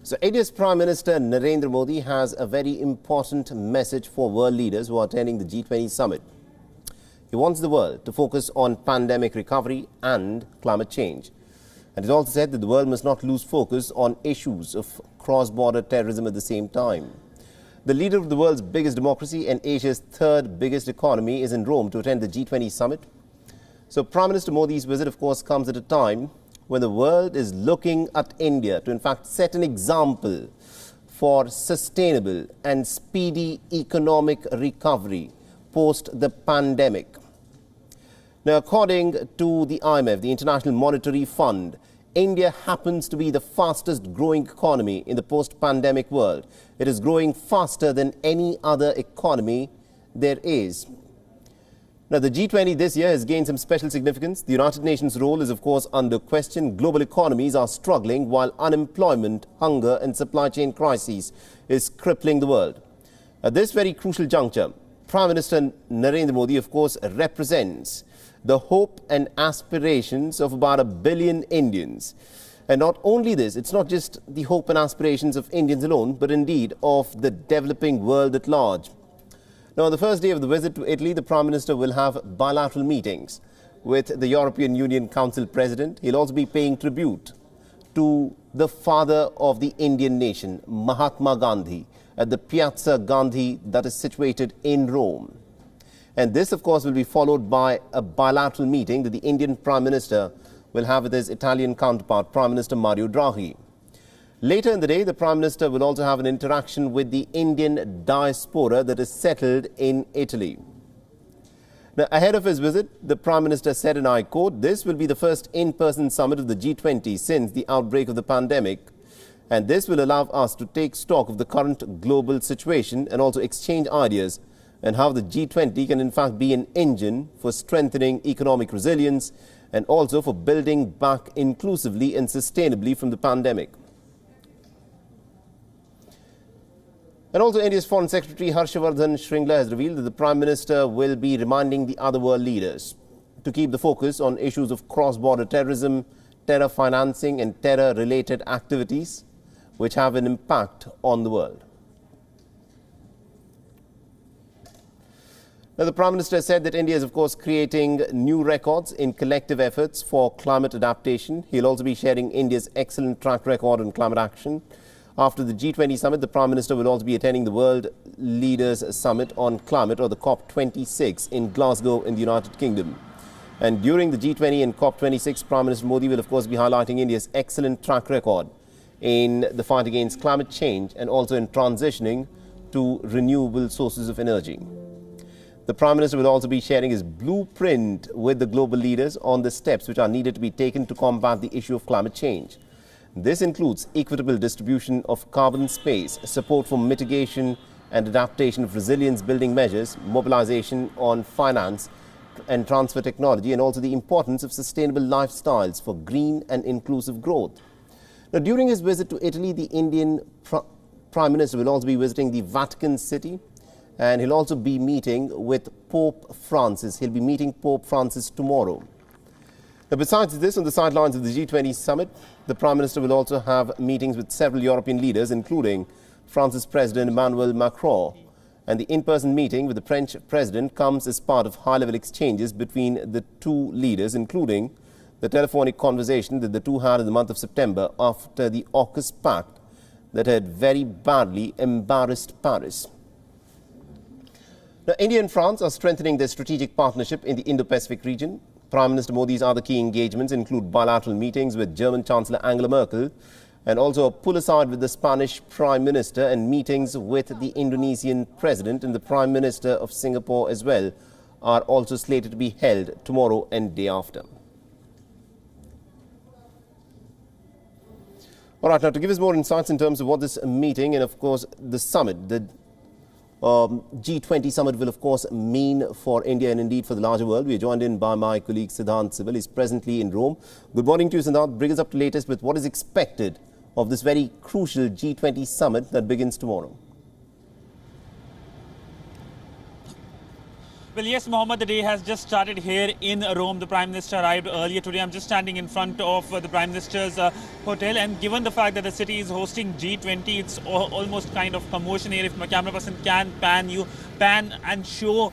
So India's Prime Minister Narendra Modi has a very important message for world leaders who are attending the G20 summit. He wants the world to focus on pandemic recovery and climate change. And he also said that the world must not lose focus on issues of cross-border terrorism at the same time. The leader of the world's biggest democracy and Asia's third biggest economy is in Rome to attend the G20 summit. So Prime Minister Modi's visit, of course, comes at a time when the world is looking at India to in fact set an example for sustainable and speedy economic recovery post the pandemic. Now, according to the IMF, the International Monetary Fund, India happens to be the fastest growing economy in the post-pandemic world. It is growing faster than any other economy there is. Now, the G20 this year has gained some special significance. The United Nations' role is, of course, under question. Global economies are struggling while unemployment, hunger and supply chain crises is crippling the world. At this very crucial juncture, Prime Minister Narendra Modi, of course, represents the hope and aspirations of about 1 billion Indians. And not only this, it's not just the hope and aspirations of Indians alone, but indeed of the developing world at large. Now, on the first day of the visit to Italy, the Prime Minister will have bilateral meetings with the European Union Council President. He'll also be paying tribute to the father of the Indian nation, Mahatma Gandhi, at the Piazza Gandhi that is situated in Rome. And this, of course, will be followed by a bilateral meeting that the Indian Prime Minister will have with his Italian counterpart, Prime Minister Mario Draghi. Later in the day, the Prime Minister will also have an interaction with the Indian diaspora that is settled in Italy. Now, ahead of his visit, the Prime Minister said, and I quote, "This will be the first in-person summit of the G20 since the outbreak of the pandemic. And this will allow us to take stock of the current global situation and also exchange ideas and how the G20 can in fact be an engine for strengthening economic resilience and also for building back inclusively and sustainably from the pandemic." And also, India's Foreign Secretary Harshavardhan Shringla has revealed that the Prime Minister will be reminding the other world leaders to keep the focus on issues of cross-border terrorism, terror financing and terror-related activities which have an impact on the world. Now, the Prime Minister said that India is, of course, creating new records in collective efforts for climate adaptation. He'll also be sharing India's excellent track record on climate action. After the G20 summit, the Prime Minister will also be attending the World Leaders Summit on Climate, or the COP26, in Glasgow in the United Kingdom. And during the G20 and COP26, Prime Minister Modi will, of course, be highlighting India's excellent track record in the fight against climate change and also in transitioning to renewable sources of energy. The Prime Minister will also be sharing his blueprint with the global leaders on the steps which are needed to be taken to combat the issue of climate change. This includes equitable distribution of carbon space, support for mitigation and adaptation of resilience-building measures, mobilization on finance and transfer technology, and also the importance of sustainable lifestyles for green and inclusive growth. Now, during his visit to Italy, the Indian Prime Minister will also be visiting the Vatican City, and he'll also be meeting with Pope Francis. He'll be meeting Pope Francis tomorrow. Now, besides this, on the sidelines of the G20 summit, the Prime Minister will also have meetings with several European leaders, including France's President Emmanuel Macron. And the in-person meeting with the French President comes as part of high-level exchanges between the two leaders, including the telephonic conversation that the two had in the month of September after the AUKUS pact that had very badly embarrassed Paris. Now, India and France are strengthening their strategic partnership in the Indo-Pacific region. Prime Minister Modi's other key engagements include bilateral meetings with German Chancellor Angela Merkel and also a pull-aside with the Spanish Prime Minister and meetings with the Indonesian President and the Prime Minister of Singapore as well are also slated to be held tomorrow and day after. All right, now to give us more insights in terms of what this meeting and of course the summit, the G20 summit will, of course, mean for India and indeed for the larger world. We are joined in by my colleague Siddhant Sival. He's presently in Rome. Good morning to you, Siddhant. Bring us up to latest with what is expected of this very crucial G20 summit that begins tomorrow. Well, yes, Mohammed, the day has just started here in Rome. The Prime Minister arrived earlier today. I'm just standing in front of the Prime Minister's hotel, and given the fact that the city is hosting G20, it's almost kind of commotion here. If my camera person can pan and show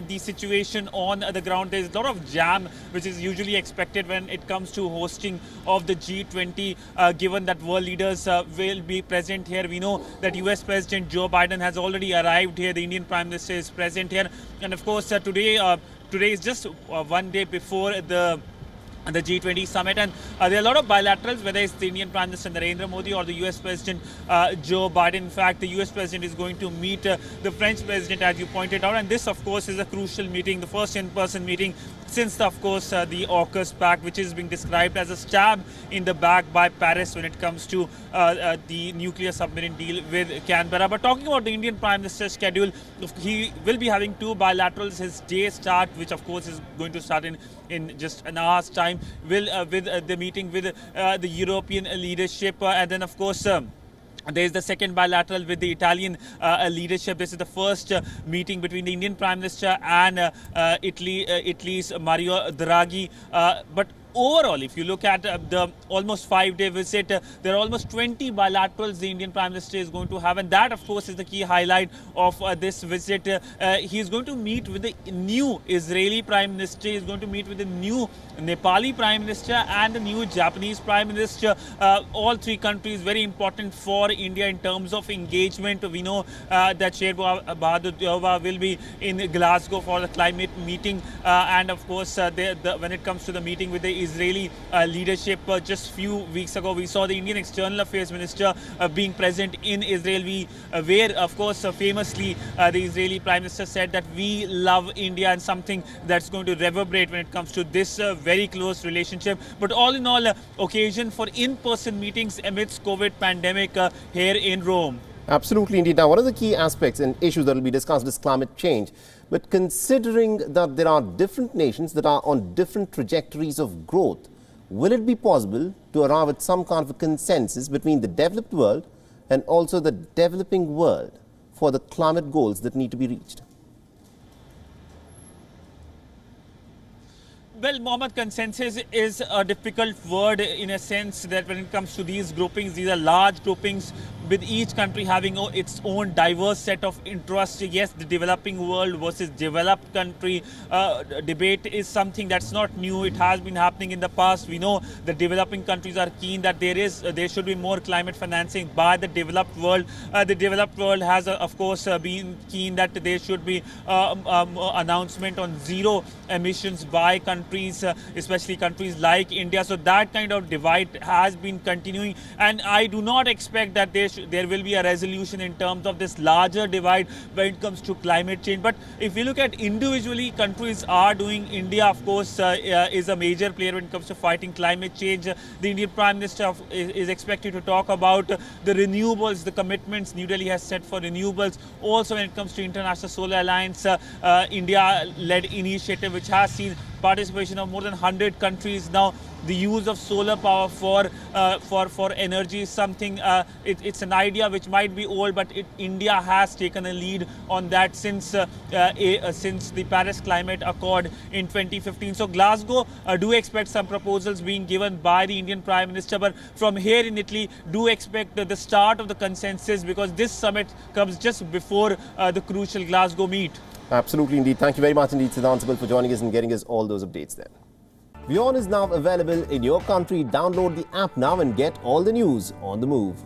the situation on the ground. There's a lot of jam which is usually expected when it comes to hosting of the G20, given that world leaders will be present here. We know that US President Joe Biden has already arrived here. The Indian Prime Minister is present here, and of course today is just one day before the G20 summit, and there are a lot of bilaterals, whether it's the Indian Prime Minister Narendra Modi or the US President Joe Biden. In fact, the US President is going to meet the French President, as you pointed out, and this of course is a crucial meeting, the first in-person meeting since of course the AUKUS pact, which is being described as a stab in the back by Paris when it comes to the nuclear submarine deal with Canberra. But talking about the Indian Prime Minister's schedule, he will be having two bilaterals. His day start, which of course is going to start in just an hour's time, will with the meeting with the European leadership, and then of course there is the second bilateral with the Italian leadership. This is the first meeting between the Indian Prime Minister and Italy's Mario Draghi. But overall, if you look at the almost 5-day visit, there are almost 20 bilaterals the Indian Prime Minister is going to have, and that of course is the key highlight of this visit. He is going to meet with the new Israeli Prime Minister, he is going to meet with the new Nepali Prime Minister and the new Japanese Prime Minister. All three countries very important for India in terms of engagement. We know that Sher Bahadur will be in Glasgow for the climate meeting, and of course when it comes to the meeting with the Israeli leadership, just few weeks ago we saw the Indian External Affairs Minister being present in Israel, where of course famously the Israeli Prime Minister said that we love India, and something that's going to reverberate when it comes to this very close relationship. But all in all, occasion for in-person meetings amidst COVID pandemic here in Rome. Absolutely indeed. Now, one of the key aspects and issues that will be discussed is climate change. But considering that there are different nations that are on different trajectories of growth, will it be possible to arrive at some kind of a consensus between the developed world and also the developing world for the climate goals that need to be reached? Well, Mohammed, consensus is a difficult word in a sense that when it comes to these groupings, these are large groupings with each country having its own diverse set of interests. Yes, the developing world versus developed country debate is something that's not new. It has been happening in the past. We know the developing countries are keen that there should be more climate financing by the developed world. The developed world has, of course, been keen that there should be announcement on zero emissions by countries, especially countries like India. So that kind of divide has been continuing, and I do not expect that there will be a resolution in terms of this larger divide when it comes to climate change. But if you look at individually, countries are doing. India, of course, is a major player when it comes to fighting climate change. The Indian Prime Minister is expected to talk about the renewables, the commitments New Delhi has set for renewables. Also, when it comes to International Solar Alliance, India-led initiative which has seen participation of more than 100 countries now. The use of solar power for energy is something, it's an idea which might be old, but India has taken a lead on that since the Paris Climate Accord in 2015. So Glasgow do expect some proposals being given by the Indian Prime Minister, but from here in Italy do expect the start of the consensus, because this summit comes just before the crucial Glasgow meet. Absolutely indeed. Thank you very much indeed, Siddhant Sibal, for joining us and getting us all those updates there. WION is now available in your country. Download the app now and get all the news on the move.